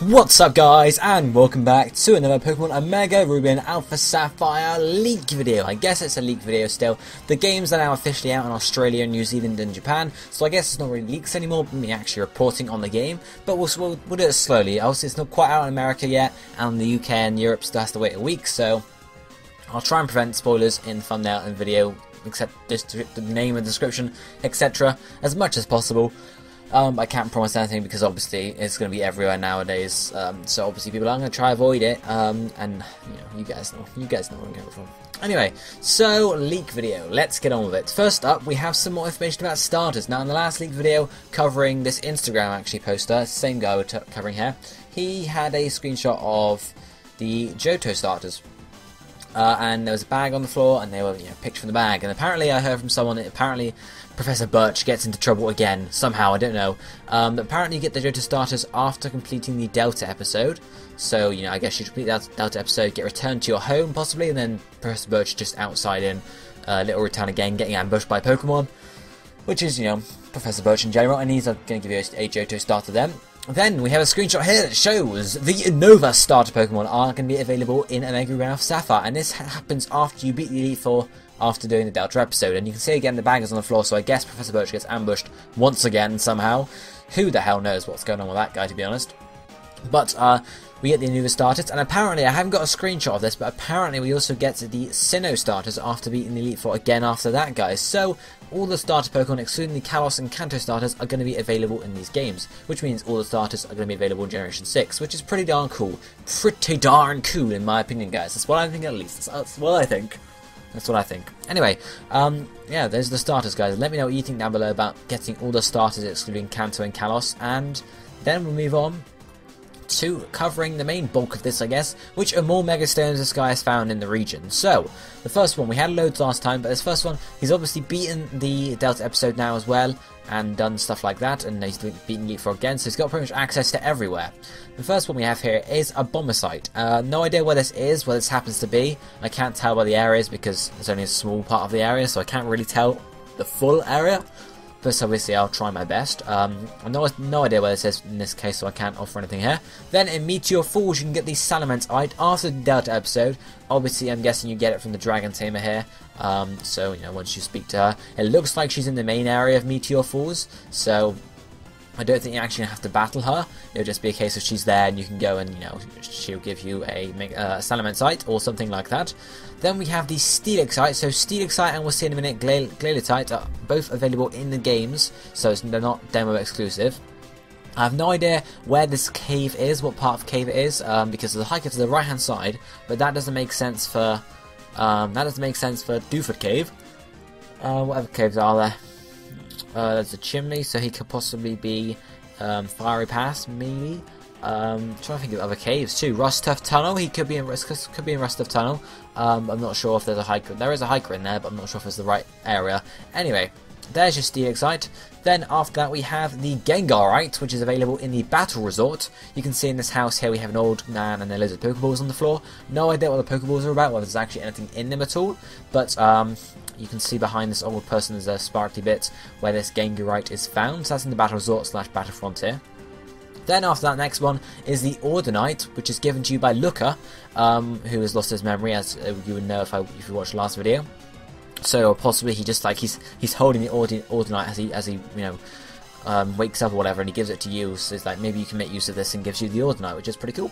What's up guys, and welcome back to another Pokemon Omega Ruby and Alpha Sapphire leak video. I guess it's a leak video still. The games are now officially out in Australia, New Zealand and Japan, so I guess it's not really leaks anymore, me actually reporting on the game, but we'll do it slowly. Obviously it's not quite out in America yet, and the UK and Europe still has to wait a week, so I'll try and prevent spoilers in thumbnail and video, except the name and description, etc. as much as possible. I can't promise anything because obviously it's going to be everywhere nowadays, so obviously people are going to try avoid it, and you guys know where I'm going from. Anyway, so leak video, let's get on with it. First up, we have some more information about starters. Now in the last leak video covering this Instagram poster, same guy we're covering here, he had a screenshot of the Johto starters. And there was a bag on the floor, and they were picked from the bag. And apparently, I heard from someone that apparently Professor Birch gets into trouble again somehow. I don't know. But apparently, you get the Johto starters after completing the Delta episode. So I guess you complete that Delta episode, get returned to your home possibly, and then Professor Birch just outside in Little Return again, getting ambushed by Pokemon, which is Professor Birch in general. And he's going to give you a Johto starter then. Then we have a screenshot here that shows the Nova starter Pokemon are going to be available in Omega Ruby and Alpha Sapphire, and this happens after you beat the Elite Four after doing the Delta episode. And you can see again the bag is on the floor, so I guess Professor Birch gets ambushed once again somehow. Who the hell knows what's going on with that guy, to be honest. But we get the Nova starters, and apparently, I haven't got a screenshot of this, but apparently we also get the Sinnoh starters after beating the Elite Four again after that, guys. So all the starter Pokemon, excluding the Kalos and Kanto starters, are going to be available in these games, which means all the starters are going to be available in Generation 6, which is pretty darn cool. Pretty darn cool, in my opinion, guys. That's what I think, at least. That's what I think. That's what I think. Anyway, yeah, there's the starters, guys. Let me know what you think down below about getting all the starters, excluding Kanto and Kalos, and then we'll move on to covering the main bulk of this, I guess, which are more Mega Stones this guy has found in the region. So, the first one, we had loads last time, but this first one, he's obviously beaten the Delta episode now as well, and done stuff like that, and he's beaten Elite Four again, so he's got pretty much access to everywhere. The first one we have here is a Bombicite. No idea where this is, where this happens to be. I can't tell where the area is because it's only a small part of the area, so I can't really tell the full area. But obviously I'll try my best. I've no idea where this is in this case, so I can't offer anything here. Then in Meteor Falls you can get the Salamence after the Delta episode. Obviously I'm guessing you get it from the Dragon Tamer here. So once you speak to her, it looks like she's in the main area of Meteor Falls. So I don't think you actually have to battle her. It'll just be a case of she's there and you can go and, she'll give you a Salamence or something like that. Then we have the Steelixite. So Steelixite and we'll see in a minute, Glaletite are both available in the games, so they're not demo exclusive. I have no idea where this cave is, what part of cave it is, because there's a hiker to the right hand side, but that doesn't make sense for Dewford Cave. Whatever caves are there? There's a chimney, so he could possibly be Fiery Pass, maybe. Trying to think of other caves too. Rust Tuff Tunnel, he could be in Rust Tuff Tunnel. I'm not sure if there's a hiker. There is a hiker in there, but I'm not sure if it's the right area. Anyway, there's your Steelixite. Then after that we have the Gengarite, which is available in the Battle Resort. You can see in this house here we have an old man and a loads of Pokeballs on the floor. No idea what the Pokeballs are about, whether there's actually anything in them at all. But you can see behind this old person there's a sparkly bit where this Gengarite is found. So that's in the Battle Resort / Battle Frontier. Then after that, next one is the Ordinite, which is given to you by Looker, who has lost his memory, as you would know if you watched the last video. So possibly he just he's holding the Ordinite as he wakes up or whatever, and he gives it to you. So it's like maybe you can make use of this and gives you the Ordinite, which is pretty cool.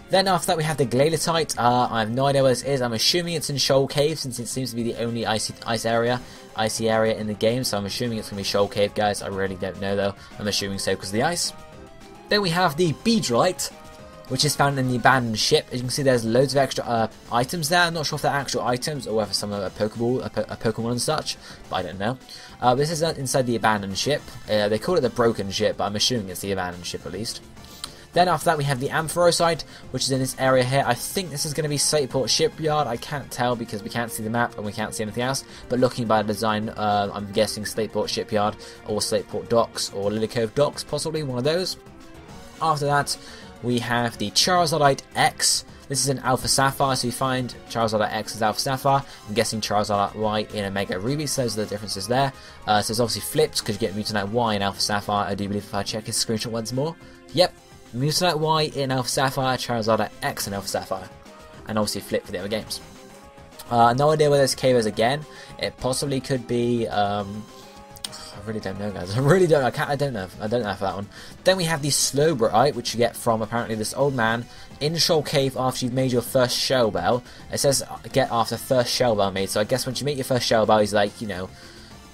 Then after that we have the Glaletite. I have no idea where this is. I'm assuming it's in Shoal Cave, since it seems to be the only icy area in the game. So I'm assuming it's gonna be Shoal Cave, guys. I really don't know though. I'm assuming so because of the ice. Then we have the Beedrite, which is found in the abandoned ship. As you can see, there's loads of extra items there. I'm not sure if they're actual items or whether some are a Pokemon and such, but I don't know. This is inside the abandoned ship. They call it the broken ship, but I'm assuming it's the abandoned ship at least. Then after that we have the Ampharosite, which is in this area here. I think this is going to be Slateport Shipyard. I can't tell because we can't see the map and we can't see anything else. But looking by the design, I'm guessing Slateport Shipyard or Slateport Docks or Lily Cove Docks, possibly one of those. After that, we have the Charizardite X. This is an Alpha Sapphire, so you find Charizardite X as Alpha Sapphire. I'm guessing Charizardite Y in Omega Ruby, so those are the differences there. So it's obviously flipped, because you get Mutanite Y in Alpha Sapphire, I do believe, if I check his screenshot once more. Yep, Muselite Y in Alpha Sapphire, Charizard X in Alpha Sapphire, and obviously flip for the other games. No idea where this cave is again. It possibly could be. I really don't know, guys. I really don't. I don't know. I don't know for that one. Then we have the Slowbro, which you get from apparently this old man in Shoal Cave after you've made your first Shell Bell. It says get after first Shell Bell made. So I guess once you make your first Shell Bell, he's like, you know,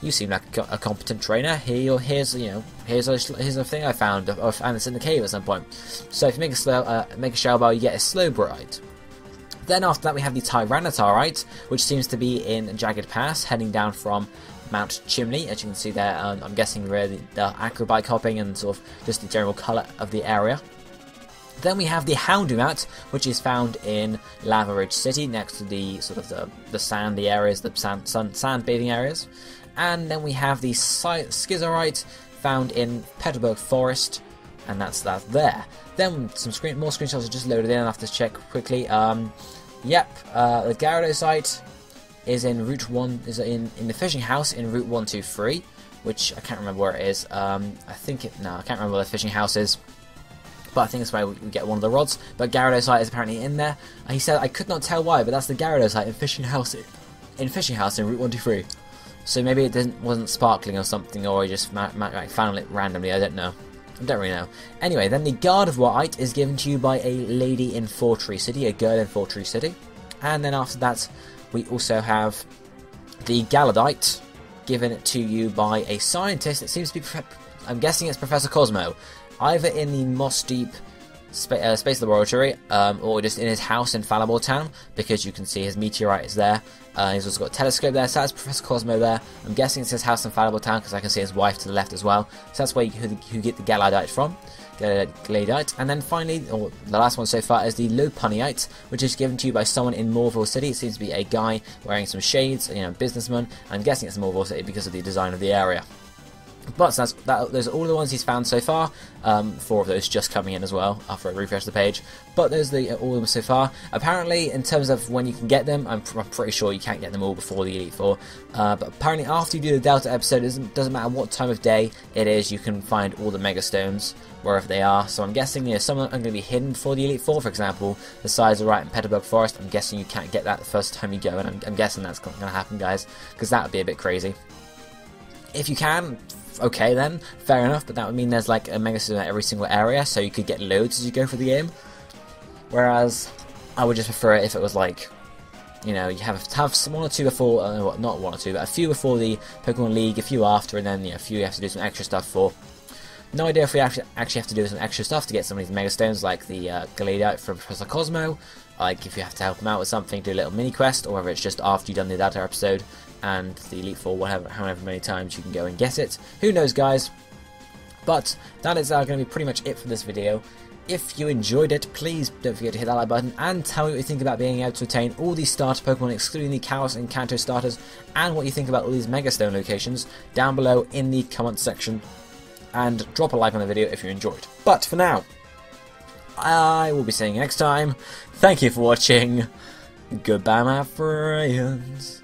you seem like a competent trainer. Here's a thing I found. And it's in the cave at some point. So if you make a Shell Bell, you get a Slowbro. Then after that we have the Tyranitar, which seems to be in Jagged Pass, heading down from Mount Chimney, as you can see there. I'm guessing where the acrobike hopping and sort of just the general colour of the area. Then we have the Houndoomount, which is found in Lava Ridge City, next to the sort of the sandy areas, the sand bathing areas. And then we have the Skizorite, found in Petalburg Forest, and that's there. Then more screenshots are just loaded in. I have to check quickly. The Gyarados site is in Route 1, is in the fishing house in Route 123, which I can't remember where it is. I can't remember where the fishing house is, but I think it's where we get one of the rods. But Gyarados site is apparently in there. He said I could not tell why, but that's the Gyarados site in fishing house in Route 123. So maybe it wasn't sparkling or something, or he just found it randomly. I don't know. I don't really know. Anyway, then the Gardevoir is given to you by a lady in Fortree City, a girl in Fortree City. And then after that, we also have the Galadite, given to you by a scientist. It seems to be, I'm guessing it's Professor Cosmo, either in the Moss Deep Space Laboratory, or just in his house in Fallible Town, because you can see his meteorite is there. He's also got a telescope there, so that's Professor Cosmo there. I'm guessing it's his house in Fallible Town, because I can see his wife to the left as well. So that's where you get the Galadite from. Galadite. And then finally, or the last one so far, is the Lopunnyite, which is given to you by someone in Morville City. It seems to be a guy wearing some shades, you know, businessman. I'm guessing it's Morville City because of the design of the area. But those are all the ones he's found so far. 4 of those just coming in as well after I refresh the page. But those are all of them so far. Apparently, in terms of when you can get them, I'm pretty sure you can't get them all before the Elite Four. But apparently, after you do the Delta episode, it doesn't matter what time of day it is, you can find all the Mega Stones wherever they are. So I'm guessing, you know, some of them are going to be hidden for the Elite Four. For example, the Sizerite in Petalburg Forest. I'm guessing you can't get that the first time you go, and I'm guessing that's going to happen, guys, because that would be a bit crazy. If you can, okay then, fair enough, but that would mean there's like a Mega Stone at every single area, so you could get loads as you go through the game. Whereas, I would just prefer it if it was like, you know, you have one or two before, not one or two, but a few before the Pokemon League, a few after, and then, you know, a few you have to do some extra stuff for. No idea if we actually have to do some extra stuff to get some of these Mega Stones, like the Galadite from Professor Cosmo, like if you have to help him out with something, do a little mini quest, or whether it's just after you've done the Delta episode and the Elite Four, however many times you can go and get it. Who knows, guys? But that is going to be pretty much it for this video. If you enjoyed it, please don't forget to hit that like button and tell me what you think about being able to obtain all these starter Pokemon, excluding the Kalos and Kanto starters, and what you think about all these Mega Stone locations down below in the comment section. And drop a like on the video if you enjoyed. But for now, I will be seeing you next time. Thank you for watching. Goodbye, my friends.